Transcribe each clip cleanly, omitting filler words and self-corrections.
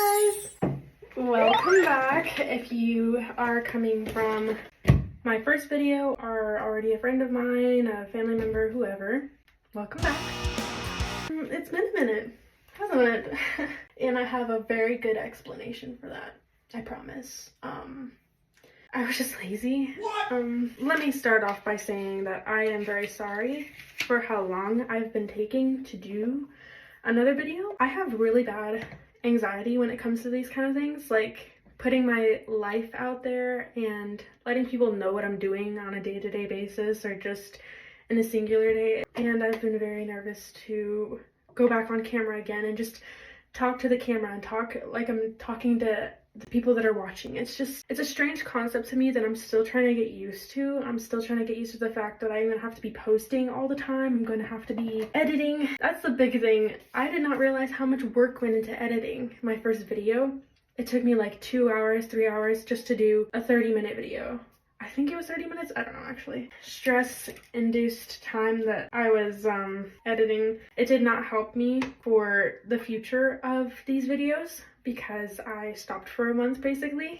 Hi guys! Welcome back. If you are coming from my first video, are already a friend of mine, a family member, whoever, welcome back. It's been a minute, hasn't it? And I have a very good explanation for that, I promise. I was just lazy. Let me start off by saying that I am very sorry for how long I've been taking to do another video. I have really bad anxiety when it comes to these kind of things, like putting my life out there and letting people know what I'm doing on a day-to-day basis or just in a singular day. And I've been very nervous to go back on camera again and just talk to the camera and talk like I'm talking to the people that are watching. It's a strange concept to me that I'm still trying to get used to. I'm still trying to get used to the fact that I'm gonna have to be posting all the time. I'm gonna have to be editing. That's the big thing. I did not realize how much work went into editing my first video. It took me like 2 hours, 3 hours just to do a 30-minute video. I think it was 30 minutes. I don't know, actually. Stress-induced time that I was editing. It did not help me for the future of these videos because I stopped for a month, basically.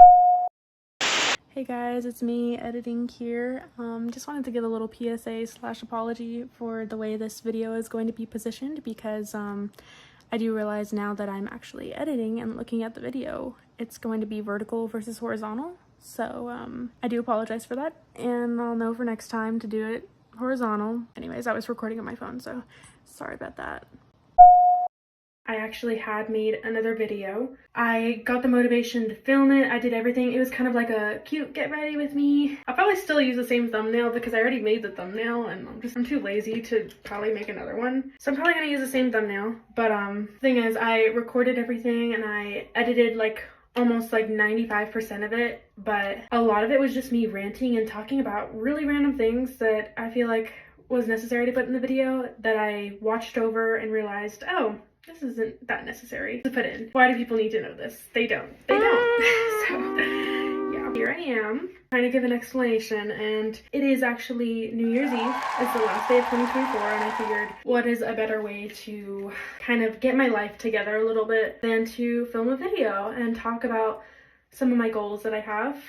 Hey guys, it's me editing here. Just wanted to give a little PSA/apology for the way this video is going to be positioned because I do realize now that I'm actually editing and looking at the video, it's going to be vertical versus horizontal. So I do apologize for that, and I'll know for next time to do it horizontal. Anyways, I was recording on my phone, so sorry about that. I actually had made another video. I got the motivation to film it. I did everything. It was kind of like a cute get ready with me. I'll probably still use the same thumbnail because I already made the thumbnail and I'm too lazy to probably make another one. So I'm probably gonna use the same thumbnail. But the thing is, I recorded everything and I edited like almost like 95% of it, but a lot of it was just me ranting and talking about really random things that I feel like was necessary to put in the video that I watched over and realized, oh, this isn't that necessary to put in. Why do people need to know this? They don't. They don't. So, yeah. Here I am, trying to give an explanation, and it is actually New Year's Eve. It's the last day of 2024, and I figured what is a better way to kind of get my life together a little bit than to film a video and talk about some of my goals that I have,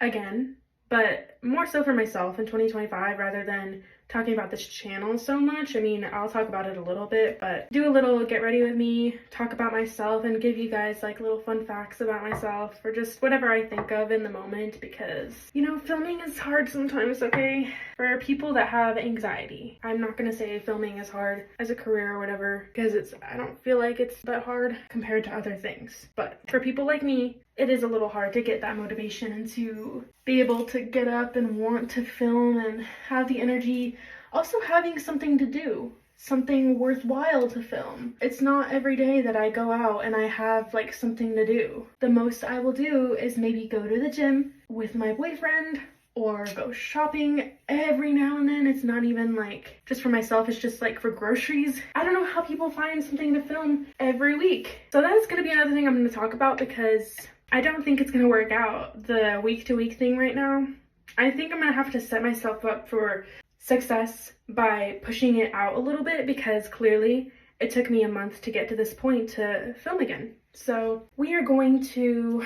again, but more so for myself in 2025 rather than talking about this channel so much. I mean, I'll talk about it a little bit, but do a little get ready with me, talk about myself, and give you guys like little fun facts about myself or just whatever I think of in the moment, because, you know, filming is hard sometimes, okay? For people that have anxiety. I'm not gonna say filming is hard as a career or whatever, because I don't feel like it's that hard compared to other things. But for people like me, it is a little hard to get that motivation and to be able to get up and want to film and have the energy. Also having something to do, something worthwhile to film. It's not every day that I go out and I have like something to do. The most I will do is maybe go to the gym with my boyfriend or go shopping every now and then. It's not even like just for myself, it's just like for groceries. I don't know how people find something to film every week. So that is going to be another thing I'm going to talk about because I don't think it's going to work out, the week-to-week thing right now. I think I'm going to have to set myself up for success by pushing it out a little bit because clearly it took me a month to get to this point to film again. So we are going to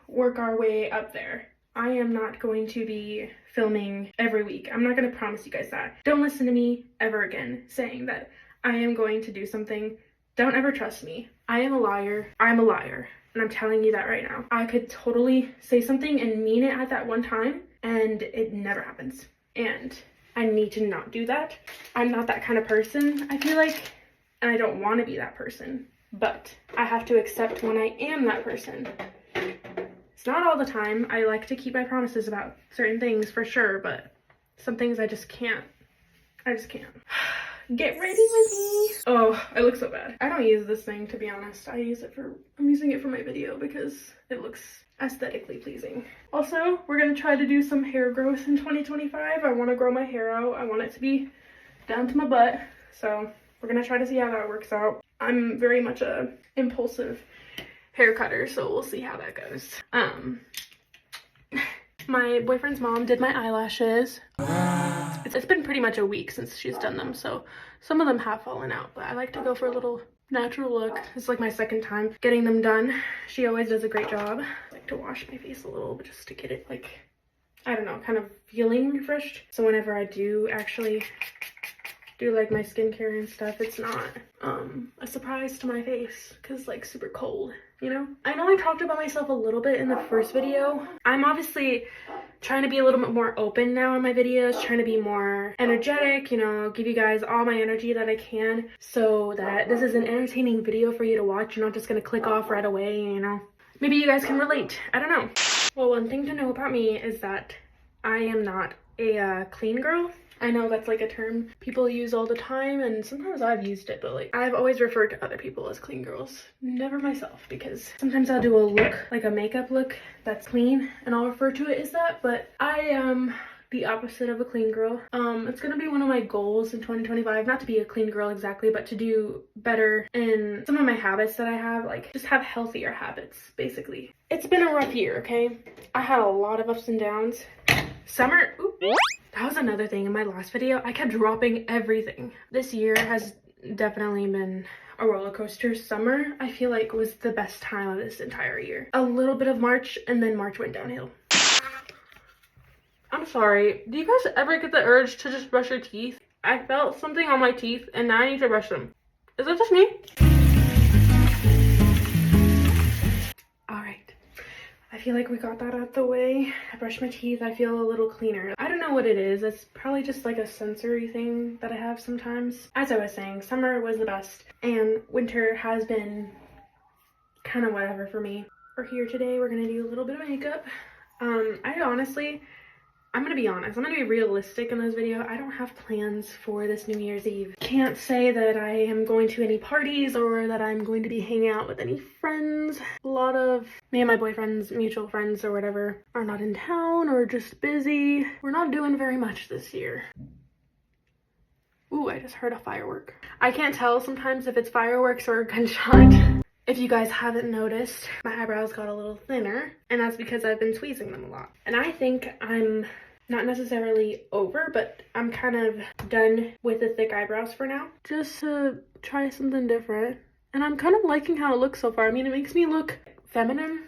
work our way up there. I am not going to be filming every week. I'm not going to promise you guys that. Don't listen to me ever again saying that I am going to do something. Don't ever trust me. I am a liar. I'm a liar. And I'm telling you that right now. I could totally say something and mean it at that one time, and it never happens. And I need to not do that. I'm not that kind of person, I feel like, and I don't want to be that person. But I have to accept when I am that person. It's not all the time. I like to keep my promises about certain things for sure, but some things I just can't. I just can't. Get ready with me. Oh, I look so bad. I don't use this thing, to be honest. I'm using it for my video because it looks aesthetically pleasing. Also, we're gonna try to do some hair growth in 2025. I want to grow my hair out. I want it to be down to my butt. So we're gonna try to see how that works out. I'm very much a impulsive hair cutter, so we'll see how that goes. My boyfriend's mom did my eyelashes. It's been pretty much a week since she's done them, so some of them have fallen out, but I like to go for a little natural look. It's like my second time getting them done. She always does a great job. I like to wash my face a little bit just to get it like, I don't know, kind of feeling refreshed. So whenever I do actually do like my skincare and stuff, it's not a surprise to my face because it's like super cold, you know? I know I talked about myself a little bit in the first video. I'm obviously trying to be a little bit more open now in my videos, trying to be more energetic, you know, give you guys all my energy that I can so that this is an entertaining video for you to watch. You're not just gonna click off right away, you know? Maybe you guys can relate. I don't know. Well, one thing to know about me is that I am not a clean girl. I know that's like a term people use all the time, and sometimes I've used it, but like I've always referred to other people as clean girls, never myself, because sometimes I'll do a look, like a makeup look that's clean, and I'll refer to it as that, but I am the opposite of a clean girl. It's gonna be one of my goals in 2025, not to be a clean girl exactly, but to do better in some of my habits that I have, like just have healthier habits, basically. It's been a rough year, okay? I had a lot of ups and downs. Summer, ooh, that was another thing in my last video. I kept dropping everything. This year has definitely been a roller coaster. Summer, I feel like, was the best time of this entire year. A little bit of March, and then March went downhill. I'm sorry. Do you guys ever get the urge to just brush your teeth? I felt something on my teeth, and now I need to brush them. Is it just me? I feel like we got that out the way. I brushed my teeth. I feel a little cleaner. I don't know what it is. It's probably just like a sensory thing that I have sometimes. As I was saying, summer was the best and winter has been kind of whatever for me. We're here today. We're going to do a little bit of makeup. I'm gonna be honest, I'm gonna be realistic in this video. I don't have plans for this New Year's Eve. Can't say that I am going to any parties or that I'm going to be hanging out with any friends. A lot of me and my boyfriend's mutual friends or whatever are not in town or just busy. We're not doing very much this year. Ooh, I just heard a firework. I can't tell sometimes if it's fireworks or a gunshot. If you guys haven't noticed, my eyebrows got a little thinner, and that's because I've been tweezing them a lot. And I think I'm not necessarily over, but I'm kind of done with the thick eyebrows for now. Just to try something different. And I'm kind of liking how it looks so far. I mean, it makes me look feminine,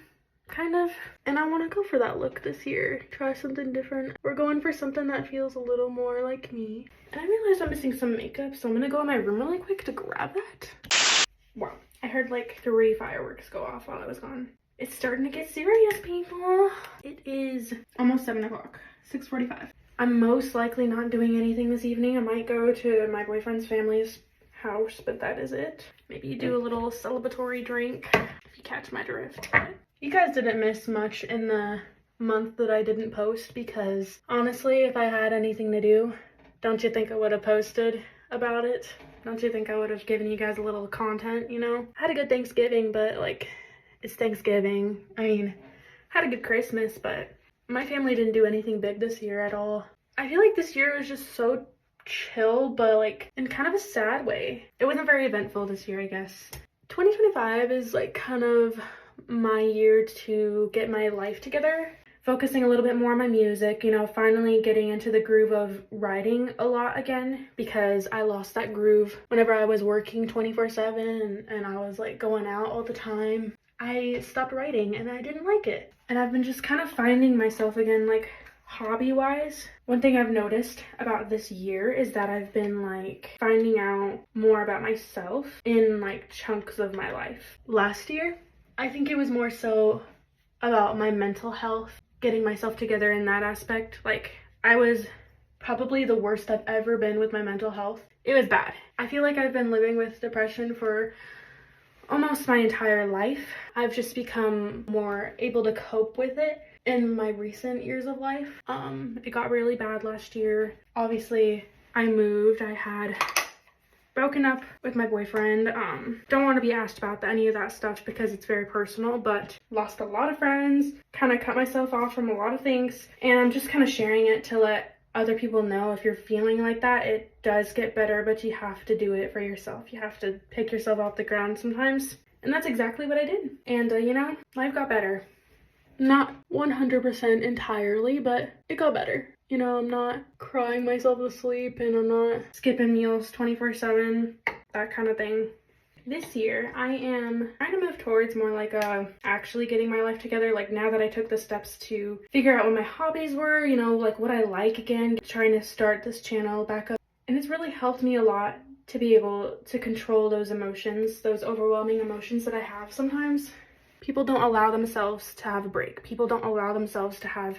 kind of. And I want to go for that look this year. Try something different. We're going for something that feels a little more like me. And I realized I'm missing some makeup, so I'm gonna go in my room really quick to grab that. Wow. I heard like 3 fireworks go off while I was gone. It's starting to get serious, people. It is almost 7 o'clock, 6:45. I'm most likely not doing anything this evening. I might go to my boyfriend's family's house, but that is it. Maybe do a little celebratory drink, if you catch my drift. You guys didn't miss much in the month that I didn't post because honestly, if I had anything to do, don't you think I would have posted about it? Don't you think I would have given you guys a little content, you know? I had a good Thanksgiving, but like, it's Thanksgiving. I mean, had a good Christmas, but my family didn't do anything big this year at all. I feel like this year was just so chill, but like in kind of a sad way. It wasn't very eventful this year, I guess. 2025 is like kind of my year to get my life together. Focusing a little bit more on my music, you know, finally getting into the groove of writing a lot again because I lost that groove whenever I was working 24/7 and I was like going out all the time. I stopped writing and I didn't like it. And I've been just kind of finding myself again, like hobby-wise. One thing I've noticed about this year is that I've been like finding out more about myself in like chunks of my life. Last year, I think it was more so about my mental health, getting myself together in that aspect. Like, I was probably the worst I've ever been with my mental health. It was bad. I feel like I've been living with depression for almost my entire life. I've just become more able to cope with it in my recent years of life. It got really bad last year. Obviously, I moved. I had broken up with my boyfriend. Don't want to be asked about any of that stuff because it's very personal, but lost a lot of friends, kind of cut myself off from a lot of things, and I'm just kind of sharing it to let other people know if you're feeling like that, it does get better, but you have to do it for yourself. You have to pick yourself off the ground sometimes, and that's exactly what I did. And you know, life got better. Not 100% entirely, but it got better. You know, I'm not crying myself to sleep and I'm not skipping meals 24/7, that kind of thing. this year I am trying to move towards more like actually getting my life together. Like now that I took the steps to figure out what my hobbies were, you know, like what I like again, trying to start this channel back up. And it's really helped me a lot to be able to control those emotions, those overwhelming emotions that I have sometimes. People don't allow themselves to have a break. People don't allow themselves to have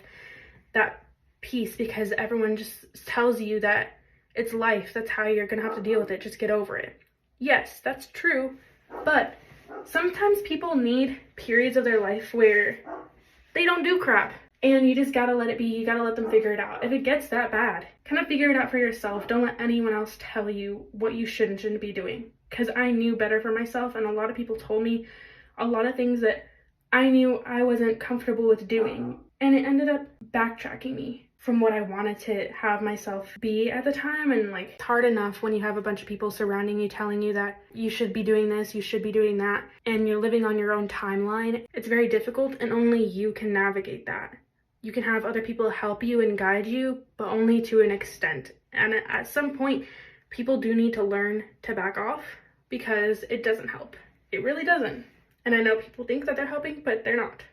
that peace because everyone just tells you that it's life. That's how you're gonna have to deal with it. Just get over it. Yes, that's true, but sometimes people need periods of their life where they don't do crap, and you just gotta let it be. You gotta let them figure it out. If it gets that bad, kind of figure it out for yourself. Don't let anyone else tell you what you should and shouldn't be doing, because I knew better for myself, and a lot of people told me a lot of things that I knew I wasn't comfortable with doing, and it ended up backtracking me from what I wanted to have myself be at the time. And like, it's hard enough when you have a bunch of people surrounding you telling you that you should be doing this, you should be doing that, and you're living on your own timeline. It's very difficult, and only you can navigate that. You can have other people help you and guide you, but only to an extent. And at some point, people do need to learn to back off, because it doesn't help. It really doesn't. And I know people think that they're helping, but they're not.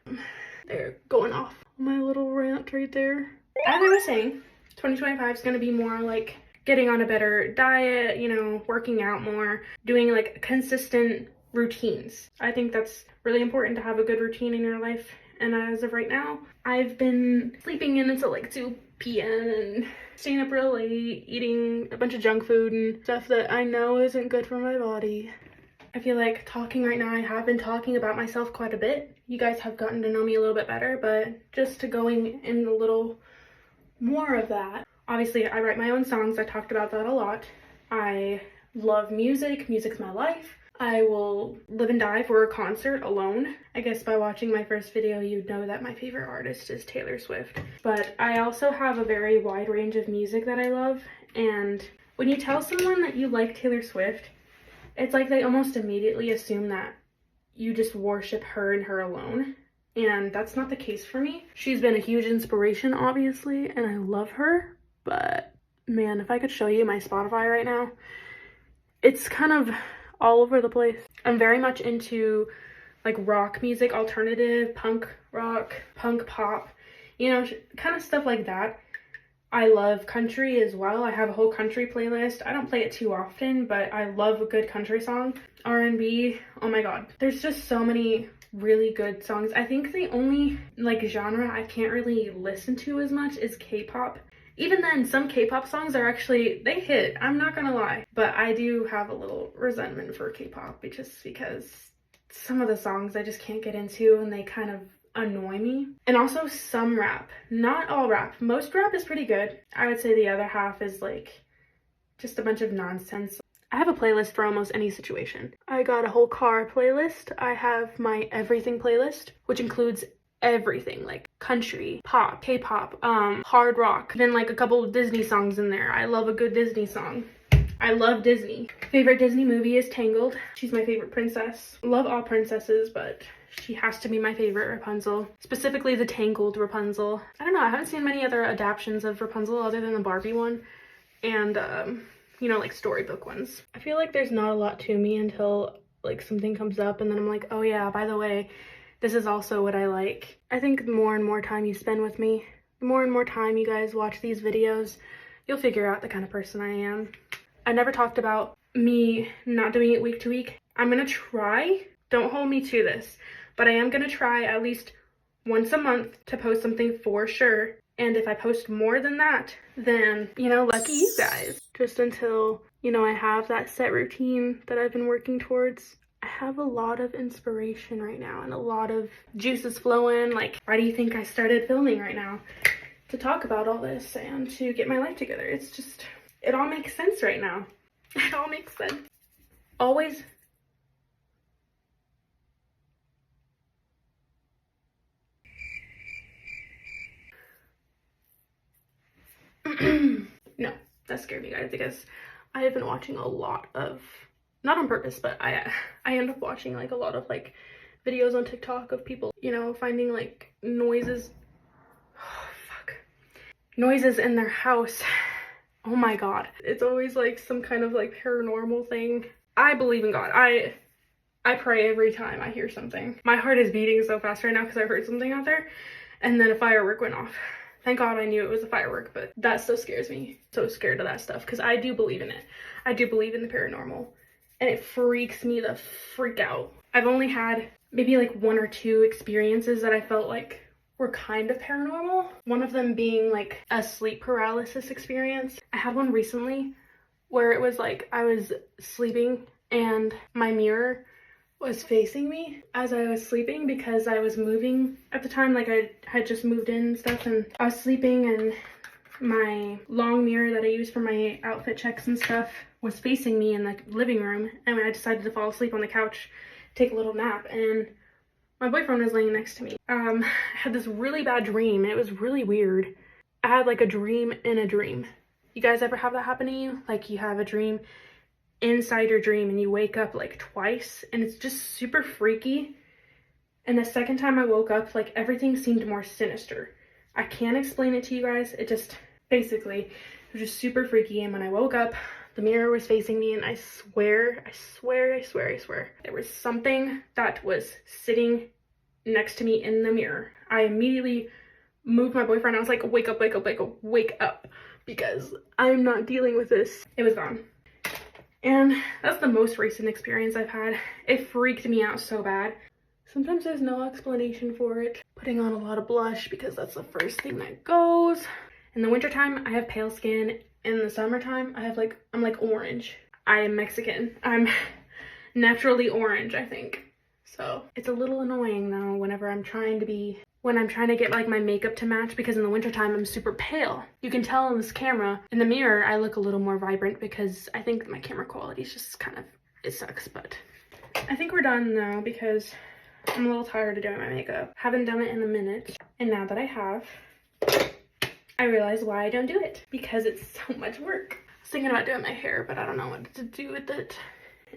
They're going off my little rant right there. As I was saying, 2025 is going to be more like getting on a better diet, you know, working out more, doing like consistent routines. I think that's really important to have a good routine in your life. And as of right now, I've been sleeping in until like 2 p.m. and staying up real late, eating a bunch of junk food and stuff that I know isn't good for my body. I feel like talking right now, I have been talking about myself quite a bit. You guys have gotten to know me a little bit better, but just to going in a little more of that. Obviously, I write my own songs. I talked about that a lot. I love music. Music's my life. I will live and die for a concert alone. I guess by watching my first video, you'd know that my favorite artist is Taylor Swift. But I also have a very wide range of music that I love. And when you tell someone that you like Taylor Swift, it's like they almost immediately assume that you just worship her and her alone. And that's not the case for me. She's been a huge inspiration, obviously, and I love her. But man, if I could show you my Spotify right now, it's kind of all over the place. I'm very much into like rock music, alternative, punk rock, punk pop, you know, kind of stuff like that. I love country as well. I have a whole country playlist. I don't play it too often, but I love a good country song. R&B, oh my god. There's just so many really good songs. I think the only like genre I can't really listen to as much is K-pop. Even then, some K-pop songs are actually, they hit, I'm not gonna lie. But I do have a little resentment for K-pop just because some of the songs I just can't get into and they kind of annoy me. And also some rap. Not all rap. Most rap is pretty good. I would say the other half is like just a bunch of nonsense. I have a playlist for almost any situation. I got a whole car playlist. I have my everything playlist, which includes everything like country, pop, K-pop, hard rock, then like a couple of Disney songs in there. I love a good Disney song. I love Disney. Favorite Disney movie is Tangled. She's my favorite princess. Love all princesses, but she has to be my favorite Rapunzel. Specifically the Tangled Rapunzel. I don't know, I haven't seen many other adaptations of Rapunzel other than the Barbie one. And you know, like storybook ones. I feel like there's not a lot to me until like something comes up and then I'm like, oh yeah, by the way, this is also what I like. I think the more and more time you spend with me, the more and more time you guys watch these videos, you'll figure out the kind of person I am. I never talked about me not doing it week to week. I'm gonna try, don't hold me to this, but I am gonna try at least once a month to post something for sure. And if I post more than that, then, you know, lucky you guys. Just until, you know, I have that set routine that I've been working towards. I have a lot of inspiration right now and a lot of juices flowing. Like, why do you think I started filming right now? To talk about all this and to get my life together. It's just, it all makes sense right now. It all makes sense. Always. No, that scared me, guys, because I have been watching a lot of, not on purpose, but I end up watching like a lot of like videos on TikTok of people, you know, finding like noises, noises in their house. Oh my god, it's always like some kind of like paranormal thing. I believe in God. I pray every time I hear something. My heart is beating so fast right now because I heard something out there, and then a firework went off. Thank God I knew it was a firework, but that still scares me. So scared of that stuff because I do believe in it. I do believe in the paranormal, and it freaks me the freak out. I've only had maybe like 1 or 2 experiences that I felt like were kind of paranormal. One of them being like a sleep paralysis experience. I had one recently where it was like I was sleeping and my mirror was facing me as I was sleeping because I was moving at the time. Like I had just moved in and stuff, and I was sleeping, and my long mirror that I use for my outfit checks and stuff was facing me in the living room, and I decided to fall asleep on the couch, take a little nap, and my boyfriend was laying next to me. I had this really bad dream. It was really weird. I had like a dream in a dream. You guys ever have that happen to you? Like you have a dream inside your dream and you wake up like twice, and it's just super freaky. And the second time I woke up, like everything seemed more sinister. I can't explain it to you guys. It just basically, it was just super freaky. And when I woke up, the mirror was facing me, and I swear, there was something that was sitting next to me in the mirror. I immediately moved my boyfriend. I was like, wake up, wake up, wake up, wake up, because I'm not dealing with this. It was gone. And that's the most recent experience I've had. It freaked me out so bad. Sometimes there's no explanation for it. Putting on a lot of blush because that's the first thing that goes. In the wintertime, I have pale skin. In the summertime, I'm like orange. I am Mexican. I'm naturally orange, I think. So it's a little annoying though whenever I'm trying to get like my makeup to match, because in the wintertime I'm super pale. You can tell in this camera. In the mirror, I look a little more vibrant because I think my camera quality is just kind of, it sucks, but I think we're done now because I'm a little tired of doing my makeup. Haven't done it in a minute. And now that I have, I realize why I don't do it, because it's so much work. I was thinking about doing my hair, but I don't know what to do with it.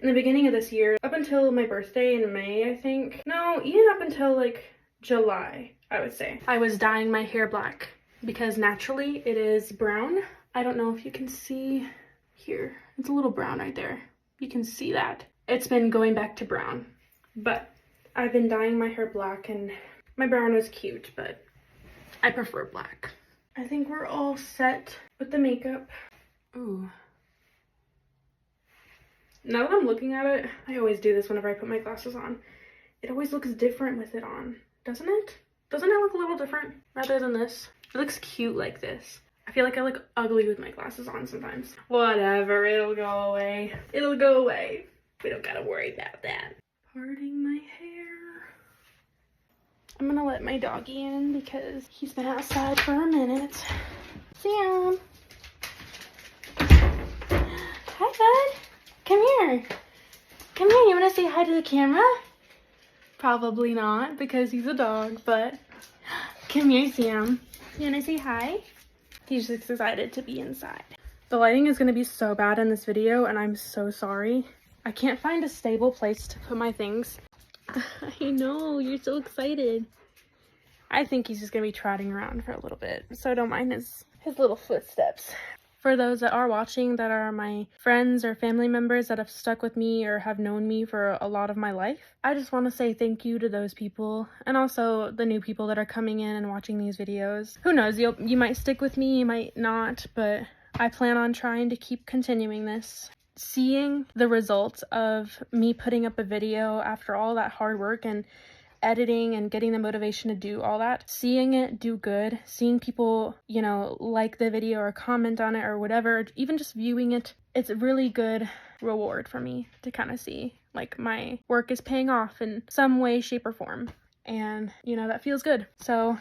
In the beginning of this year, up until my birthday in May, I think. No, even up until like July, I would say, I was dyeing my hair black because naturally it is brown. I don't know if you can see here. It's a little brown right there. You can see that. It's been going back to brown, but I've been dyeing my hair black, and my brown was cute, but I prefer black. I think we're all set with the makeup. Ooh. Now that I'm looking at it, I always do this whenever I put my glasses on. It always looks different with it on, doesn't it? Doesn't it look a little different rather than this? It looks cute like this. I feel like I look ugly with my glasses on sometimes. Whatever, it'll go away. It'll go away. We don't gotta worry about that. Parting my hair. I'm gonna let my doggy in because he's been outside for a minute. Sam. Hi, bud. Come here. Come here. You wanna say hi to the camera? Probably not because he's a dog, but come here, Sam. You wanna say hi? He's just excited to be inside. The lighting is gonna be so bad in this video, and I'm so sorry. I can't find a stable place to put my things. I know, you're so excited. I think he's just gonna be trotting around for a little bit, so don't mind his little footsteps. For those that are watching that are my friends or family members that have stuck with me or have known me for a lot of my life, I just want to say thank you to those people, and also the new people that are coming in and watching these videos. Who knows, you might stick with me, you might not, but I plan on trying to keep continuing this. Seeing the results of me putting up a video after all that hard work and editing and getting the motivation to do all that, seeing it do good, seeing people, you know, like the video or comment on it or whatever, even just viewing it, it's a really good reward for me to kind of see like my work is paying off in some way, shape, or form, and you know, that feels good. So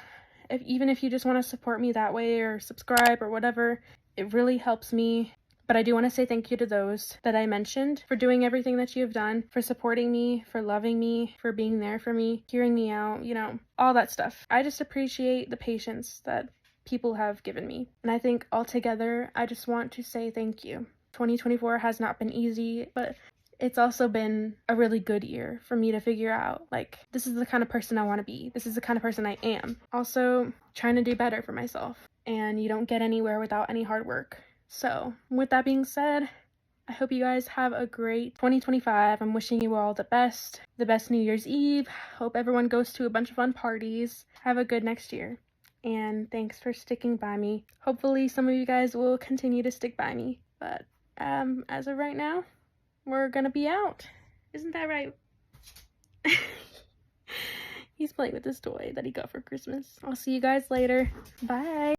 even if you just want to support me that way or subscribe or whatever, it really helps me. But I do want to say thank you to those that I mentioned for doing everything that you have done, for supporting me, for loving me, for being there for me, hearing me out, you know, all that stuff. I just appreciate the patience that people have given me. And I think altogether, I just want to say thank you. 2024 has not been easy, but it's also been a really good year for me to figure out, like, this is the kind of person I want to be. This is the kind of person I am. Also, trying to do better for myself. And you don't get anywhere without any hard work. So, with that being said, I hope you guys have a great 2025. I'm wishing you all the best New Year's Eve. Hope everyone goes to a bunch of fun parties. Have a good next year. And thanks for sticking by me. Hopefully some of you guys will continue to stick by me. But as of right now, we're gonna be out. Isn't that right? He's playing with this toy that he got for Christmas. I'll see you guys later. Bye.